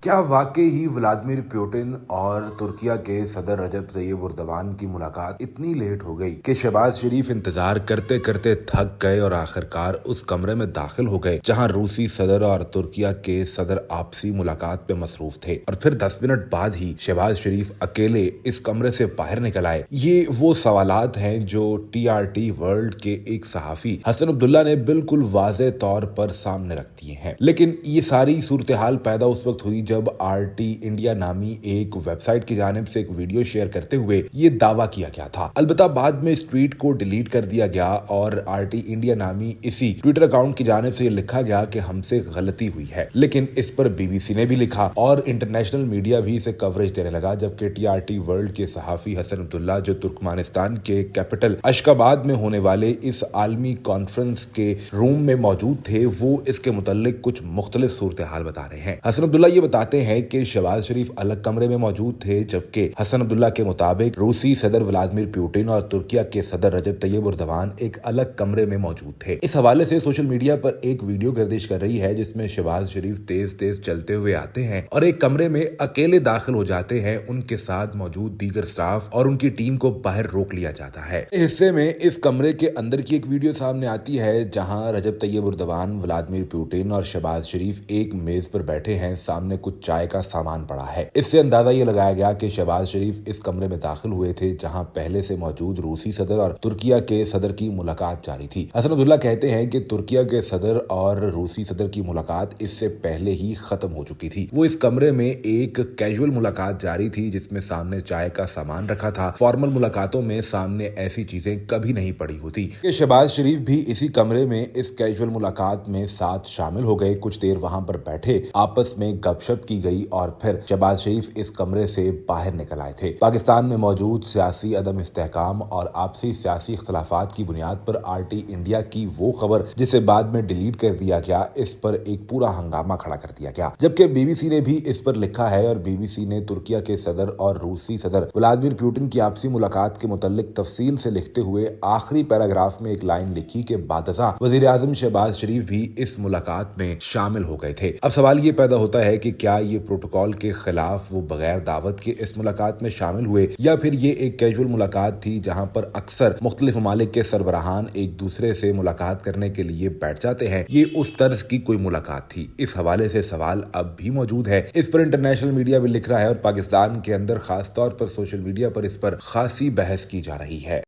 क्या वाकई ही Vladimir Putin और तुर्किया के सदर रजब तैयब एर्दोगान की मुलाकात इतनी लेट हो गई कि शहबाज शरीफ इंतजार करते करते थक गए और आखिरकार उस कमरे में दाखिल हो गए जहां रूसी सदर और तुर्किया के सदर आपसी मुलाकात पे मसरूफ थे। और फिर 10 मिनट बाद ही शहबाज शरीफ अकेले इस कमरे से बाहर निकल आए। ये वो सवालात हैं जो TRT वर्ल्ड के एक सहाफी हसन अब्दुल्ला ने बिल्कुल वाज़े तौर पर सामने रख दिए हैं। लेकिन ये सारी सूरत हाल पैदा उस वक्त हुई जब RT इंडिया नामी एक वेबसाइट की जानिब से एक वीडियो शेयर करते हुए ये दावा किया गया था। अलबत्ता बाद में इस ट्वीट को डिलीट कर दिया गया और RT इंडिया नामी इसी ट्विटर अकाउंट की जानिब से लिखा गया कि हमसे गलती हुई है। लेकिन इस पर BBC ने भी लिखा और इंटरनेशनल मीडिया भी इसे कवरेज देने लगा, जबकि TRT वर्ल्ड के सहाफी हसन अब्दुल्ला जो तुर्कमानिस्तान के कैपिटल अशकाबाद में होने वाले इस आलमी कॉन्फ्रेंस के रूम में मौजूद थे, वो इसके मुताल्लिक कुछ मुख्तलिफ सूरत हाल बता रहे हैं। हसन अब्दुल्ला ये बताते हैं कि शहबाज शरीफ अलग कमरे में मौजूद थे, जबकि हसन अब्दुल्ला के मुताबिक रूसी सदर व्लादिमीर पुतिन और तुर्किया के सदर रजब तैयब एर्दोगान एक अलग कमरे में मौजूद थे। इस हवाले से सोशल मीडिया पर एक वीडियो गर्दिश कर रही है जिसमें शहबाज शरीफ तेज तेज चलते हुए आते हैं और एक कमरे में अकेले दाखिल हो जाते हैं। उनके साथ मौजूद दीगर स्टाफ और उनकी टीम को बाहर रोक लिया जाता है। इस हिस्से में इस कमरे के अंदर की एक वीडियो सामने आती है जहां रजब तैयब एर्दोगान, व्लादिमीर पुतिन और शहबाज शरीफ एक मेज पर बैठे हैं। सामने कुछ चाय का सामान पड़ा है। इससे अंदाजा ये लगाया गया कि शहबाज शरीफ इस कमरे में दाखिल हुए थे जहां पहले से मौजूद रूसी सदर और तुर्किया के सदर की मुलाकात जारी थी। हसन अब्दुल्ला कहते हैं कि तुर्किया के सदर और रूसी सदर की मुलाकात इससे पहले ही खत्म हो चुकी थी। वो इस कमरे में एक कैजुअल मुलाकात जारी थी जिसमें सामने चाय का सामान रखा था। फॉर्मल मुलाकातों में सामने ऐसी चीजें कभी नहीं पड़ी होती। शहबाज शरीफ भी इसी कमरे में इस कैजुअल मुलाकात में साथ शामिल हो गए। कुछ देर वहां पर बैठे, आपस में गपशप की गई और फिर शहबाज शरीफ इस कमरे से बाहर निकल आए थे। पाकिस्तान में मौजूद सियासी अदम इस्तेहकाम और आपसी सियासी इख्तलाफात की बुनियाद पर RT इंडिया की वो खबर जिसे बाद में डिलीट कर दिया गया, इस पर एक पूरा हंगामा खड़ा कर दिया गया। जबकि BBC ने भी इस पर लिखा है और BBC ने तुर्किया के सदर और रूसी सदर व्लादिमीर पुतिन की आपसी मुलाकात के मुताल्लिक तफसील से लिखते हुए आखिरी पैराग्राफ में एक लाइन लिखी कि बादशाह वजीर आजम शहबाज शरीफ भी इस मुलाकात में शामिल हो गए थे। अब सवाल ये पैदा होता है कि क्या ये प्रोटोकॉल के खिलाफ वो बगैर दावत के इस मुलाकात में शामिल हुए या फिर ये एक कैजुअल मुलाकात थी जहां पर अक्सर मुख्तलिफ ममालिक के सरबराहान एक दूसरे से मुलाकात करने के लिए बैठ जाते हैं। ये उस तर्ज की कोई मुलाकात थी। इस हवाले से सवाल अब भी मौजूद है। इस पर इंटरनेशनल मीडिया भी लिख रहा है और पाकिस्तान के अंदर खास तौर पर सोशल मीडिया पर इस पर खासी बहस की जा रही है।